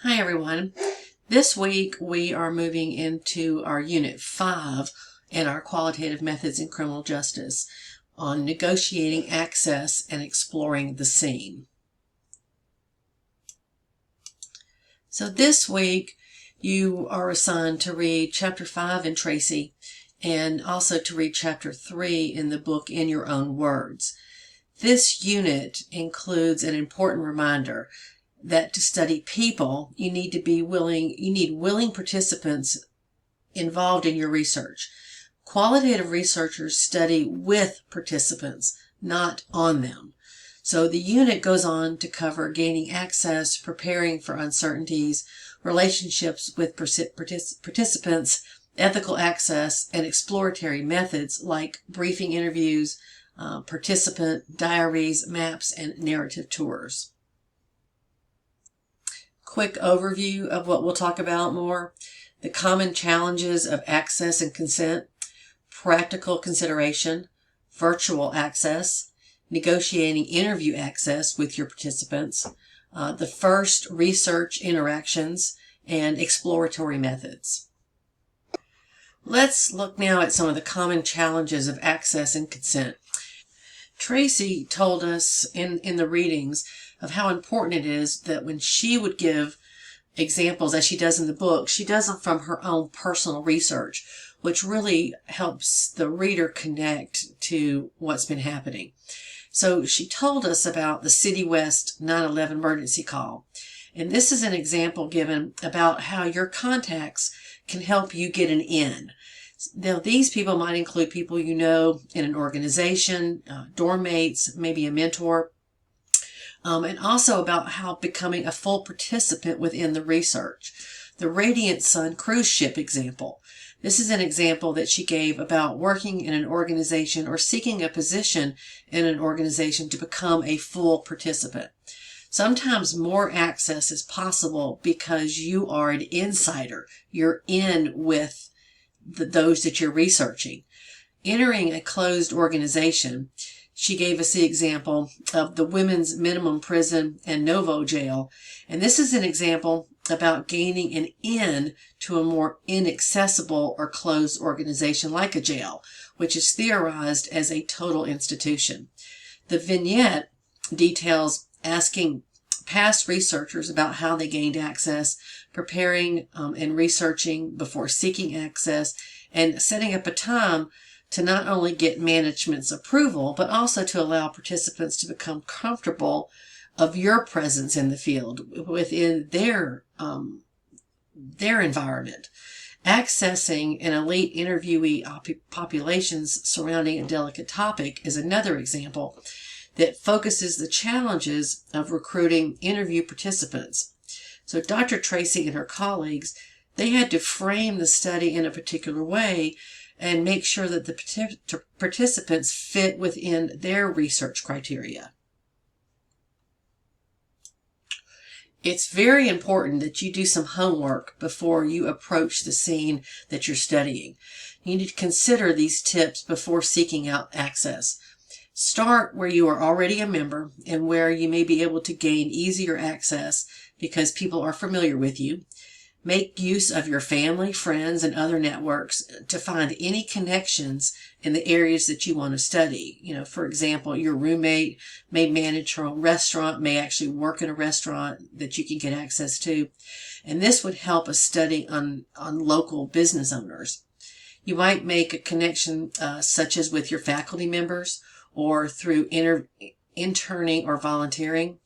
Hi everyone. This week we are moving into our Unit 5 in our Qualitative Methods in Criminal Justice on negotiating access and exploring the scene. So this week you are assigned to read Chapter 5 in Tracy and also to read Chapter 3 in the book In Your Own Words. This unit includes an important reminder that to study people, you need willing participants involved in your research. Qualitative researchers study with participants, not on them. So the unit goes on to cover gaining access, preparing for uncertainties, relationships with participants, ethical access, and exploratory methods like briefing interviews, participant diaries, maps, and narrative tours. Quick overview of what we'll talk about more: the common challenges of access and consent, practical consideration, virtual access, negotiating interview access with your participants, the first research interactions, and exploratory methods. Let's look now at some of the common challenges of access and consent. Tracy told us in the readings of how important it is that when she would give examples, as she does in the book, she does them from her own personal research, which really helps the reader connect to what's been happening. So she told us about the City West 9/11 emergency call. And this is an example given about how your contacts can help you get an in. Now, these people might include people you know in an organization, dorm mates, maybe a mentor, and also about how becoming a full participant within the research. The Radiant Sun cruise ship example. This is an example that she gave about working in an organization or seeking a position in an organization to become a full participant. Sometimes more access is possible because you are an insider. You're in with those that you're researching. Entering a closed organization, she gave us the example of the Women's Minimum Prison and Novo Jail. And this is an example about gaining an in to a more inaccessible or closed organization like a jail, which is theorized as a total institution. The vignette details asking past researchers about how they gained access, preparing and researching before seeking access, and setting up a time to not only get management's approval, but also to allow participants to become comfortable of your presence in the field within their environment. Accessing an elite interviewee populations surrounding a delicate topic is another example that focuses the challenges of recruiting interview participants. So Dr. Tracy and her colleagues, they had to frame the study in a particular way and make sure that the participants fit within their research criteria. It's very important that you do some homework before you approach the scene that you're studying. You need to consider these tips before seeking out access. Start where you are already a member and where you may be able to gain easier access because people are familiar with you. Make use of your family, friends, and other networks to find any connections in the areas that you want to study. For example, your roommate may manage her own restaurant, may actually work in a restaurant that you can get access to. And this would help a study on local business owners. You might make a connection such as with your faculty members or through interning or volunteering.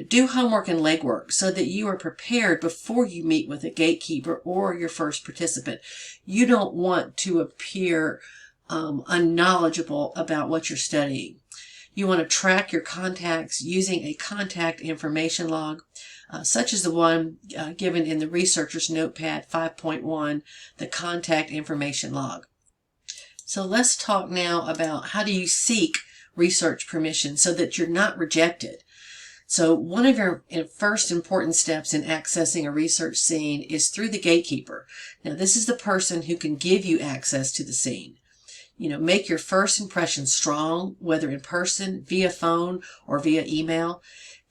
Do homework and legwork so that you are prepared before you meet with a gatekeeper or your first participant. You don't want to appear unknowledgeable about what you're studying. You want to track your contacts using a contact information log, such as the one given in the Researcher's Notepad 5.1, the contact information log. So let's talk now about how do you seek research permission so that you're not rejected. So one of your first important steps in accessing a research scene is through the gatekeeper. Now, this is the person who can give you access to the scene. Make your first impression strong, whether in person, via phone, or via email.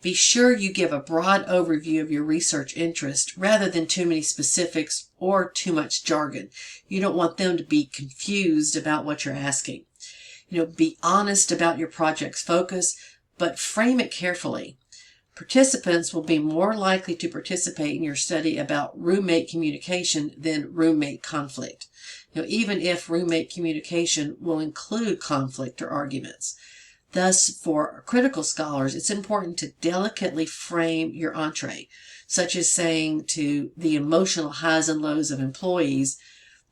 Be sure you give a broad overview of your research interest rather than too many specifics or too much jargon. You don't want them to be confused about what you're asking. Be honest about your project's focus, but frame it carefully. Participants will be more likely to participate in your study about roommate communication than roommate conflict. Even if roommate communication will include conflict or arguments. Thus, for critical scholars, it's important to delicately frame your entree, such as saying to the emotional highs and lows of employees,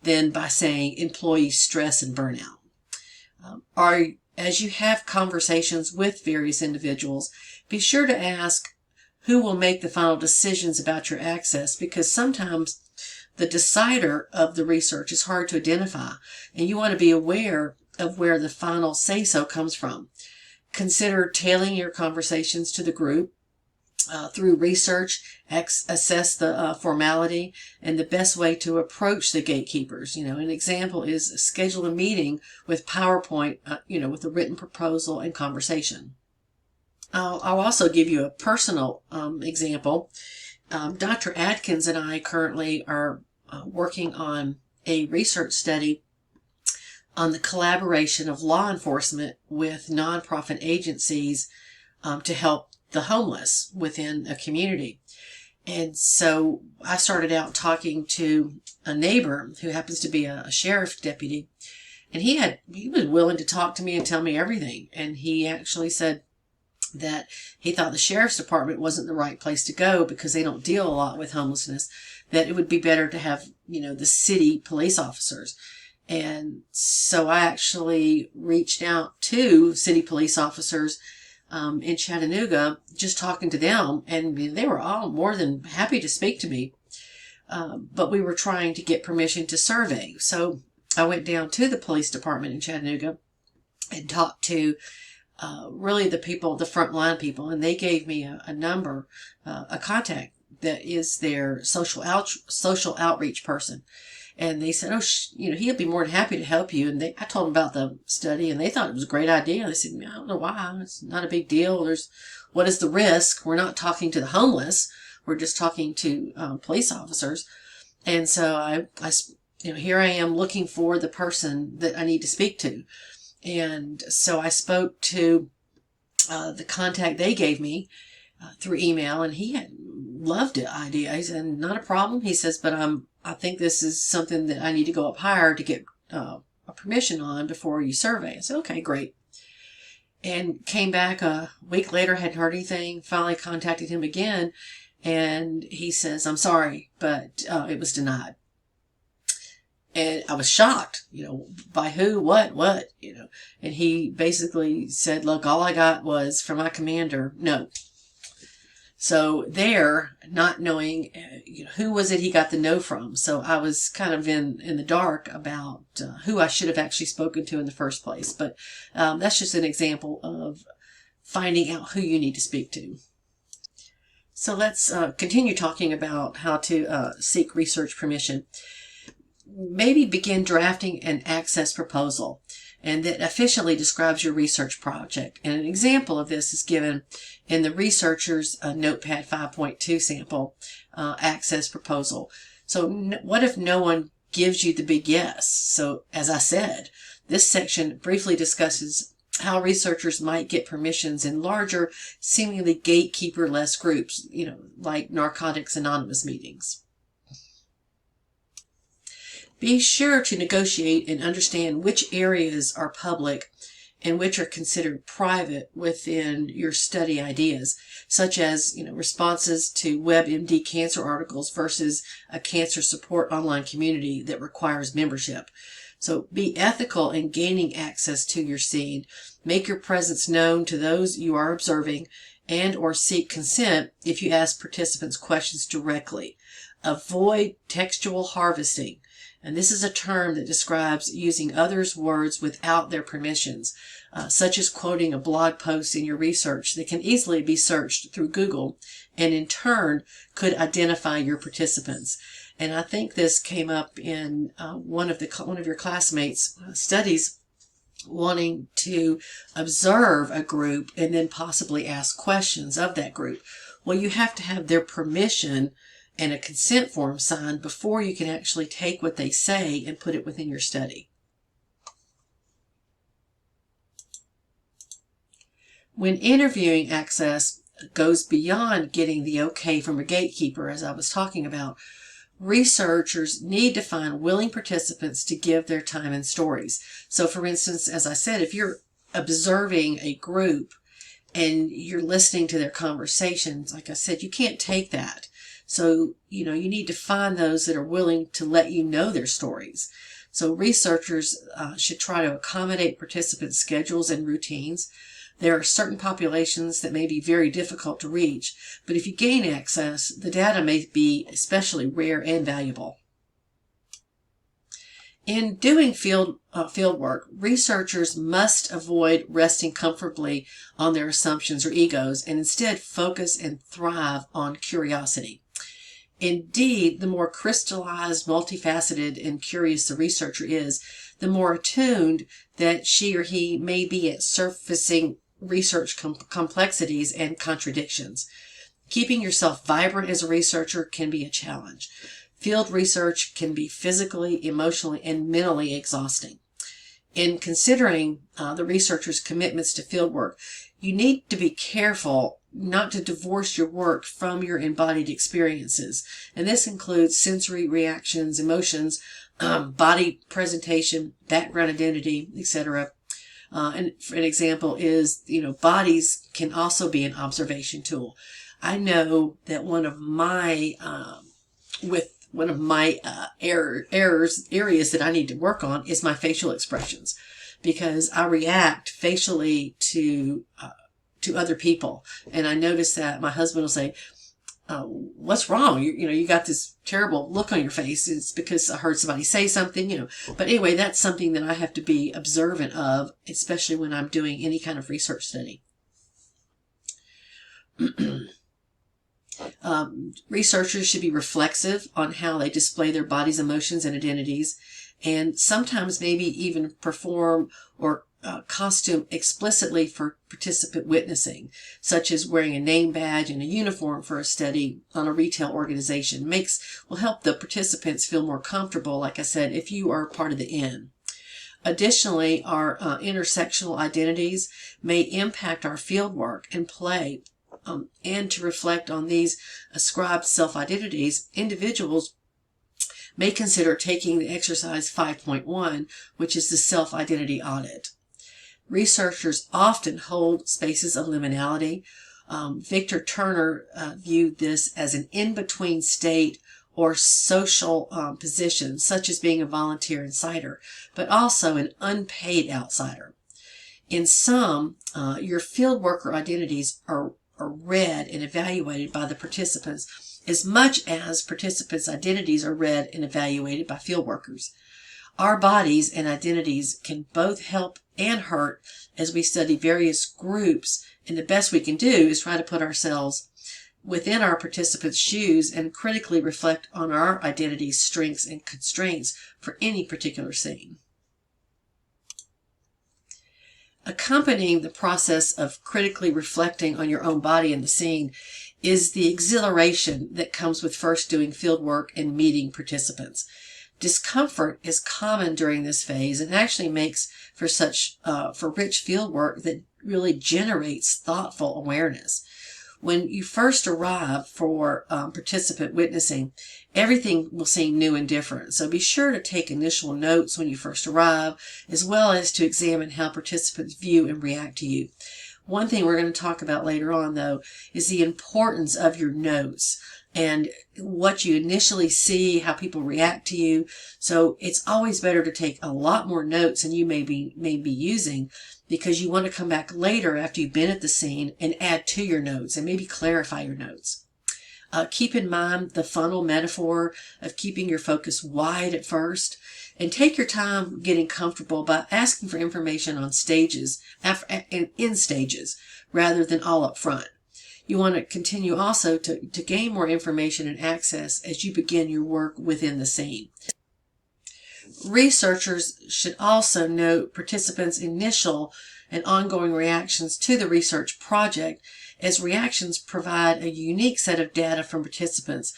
than by saying employee stress and burnout. As you have conversations with various individuals, be sure to ask who will make the final decisions about your access, because sometimes the decider of the research is hard to identify, and you want to be aware of where the final say-so comes from. Consider tailoring your conversations to the group through research. Assess the formality and the best way to approach the gatekeepers. An example is schedule a meeting with PowerPoint, with a written proposal and conversation. I'll also give you a personal example. Dr. Adkins and I currently are working on a research study on the collaboration of law enforcement with nonprofit agencies to help the homeless within a community. And so I started out talking to a neighbor who happens to be a sheriff's deputy, and he was willing to talk to me and tell me everything. And he actually said that he thought the sheriff's department wasn't the right place to go because they don't deal a lot with homelessness, that it would be better to have, the city police officers. And so I actually reached out to city police officers in Chattanooga, just talking to them, and they were all more than happy to speak to me. But we were trying to get permission to survey. So I went down to the police department in Chattanooga and talked to really the people, the frontline people, and they gave me a number, a contact that is their social outreach person. And they said, he'll be more than happy to help you. And I told them about the study, and they thought it was a great idea. They said, I don't know why. It's not a big deal. What is the risk? We're not talking to the homeless. We're just talking to police officers. And so here I am looking for the person that I need to speak to. And so I spoke to the contact they gave me through email, and he had loved the idea. He said, not a problem. He says, but I think this is something that I need to go up higher to get a permission on before you survey. I said, okay, great. And came back a week later, hadn't heard anything, finally contacted him again, and he says, I'm sorry, but it was denied. And I was shocked, by who, what, and he basically said, look, all I got was from my commander, no. So there, not knowing, who was it he got the no from. So I was kind of in the dark about who I should have actually spoken to in the first place. But that's just an example of finding out who you need to speak to. So let's continue talking about how to seek research permission. Maybe begin drafting an access proposal, and that efficiently describes your research project. And an example of this is given in the researcher's Notepad 5.2 sample access proposal. So what if no one gives you the big yes? So as I said, this section briefly discusses how researchers might get permissions in larger, seemingly gatekeeper-less groups, like Narcotics Anonymous meetings. Be sure to negotiate and understand which areas are public and which are considered private within your study ideas, such as, responses to WebMD cancer articles versus a cancer support online community that requires membership. So be ethical in gaining access to your seed. Make your presence known to those you are observing, and or seek consent if you ask participants questions directly. Avoid textual harvesting. And this is a term that describes using others' words without their permissions, such as quoting a blog post in your research that can easily be searched through Google and in turn could identify your participants. And I think this came up in one of your classmates' studies wanting to observe a group and then possibly ask questions of that group. Well, you have to have their permission and a consent form signed before you can actually take what they say and put it within your study. When interviewing access goes beyond getting the okay from a gatekeeper, as I was talking about, researchers need to find willing participants to give their time and stories. So for instance, as I said, if you're observing a group and you're listening to their conversations, like I said, you can't take that. So, you need to find those that are willing to let you know their stories. So researchers should try to accommodate participants' schedules and routines. There are certain populations that may be very difficult to reach, but if you gain access, the data may be especially rare and valuable. In doing field work, researchers must avoid resting comfortably on their assumptions or egos and instead focus and thrive on curiosity. Indeed, the more crystallized, multifaceted, and curious the researcher is, the more attuned that she or he may be at surfacing research complexities and contradictions. Keeping yourself vibrant as a researcher can be a challenge. Field research can be physically, emotionally, and mentally exhausting. In considering the researcher's commitments to fieldwork, you need to be careful not to divorce your work from your embodied experiences. And this includes sensory reactions, emotions, body presentation, background identity, etc. And an example is, bodies can also be an observation tool. I know that one of my areas that I need to work on is my facial expressions, because I react facially to other people. And I notice that my husband will say, what's wrong? You got this terrible look on your face. It's because I heard somebody say something, But anyway, that's something that I have to be observant of, especially when I'm doing any kind of research study. Researchers should be reflexive on how they display their body's emotions and identities, and sometimes maybe even perform or costume explicitly for participant witnessing, such as wearing a name badge and a uniform for a study on a retail organization will help the participants feel more comfortable, like I said, if you are part of the N. Additionally, our intersectional identities may impact our fieldwork and play, and to reflect on these ascribed self-identities, individuals may consider taking the exercise 5.1, which is the self-identity audit. Researchers often hold spaces of liminality. Victor Turner viewed this as an in-between state or social position, such as being a volunteer insider, but also an unpaid outsider. In sum, your field worker identities are read and evaluated by the participants as much as participants' identities are read and evaluated by field workers. Our bodies and identities can both help and hurt as we study various groups, and the best we can do is try to put ourselves within our participants' shoes and critically reflect on our identities, strengths, and constraints for any particular scene. Accompanying the process of critically reflecting on your own body and the scene is the exhilaration that comes with first doing field work and meeting participants. Discomfort is common during this phase and actually makes for rich field work that really generates thoughtful awareness. When you first arrive for participant witnessing, everything will seem new and different. So be sure to take initial notes when you first arrive, as well as to examine how participants view and react to you. One thing we're going to talk about later on, though, is the importance of your notes and what you initially see, how people react to you. So it's always better to take a lot more notes than you may be using, because you want to come back later after you've been at the scene and add to your notes and maybe clarify your notes. Keep in mind the funnel metaphor of keeping your focus wide at first, and take your time getting comfortable by asking for information on stages and in stages rather than all up front. You want to continue also to gain more information and access as you begin your work within the scene. Researchers should also note participants' initial and ongoing reactions to the research project, as reactions provide a unique set of data from participants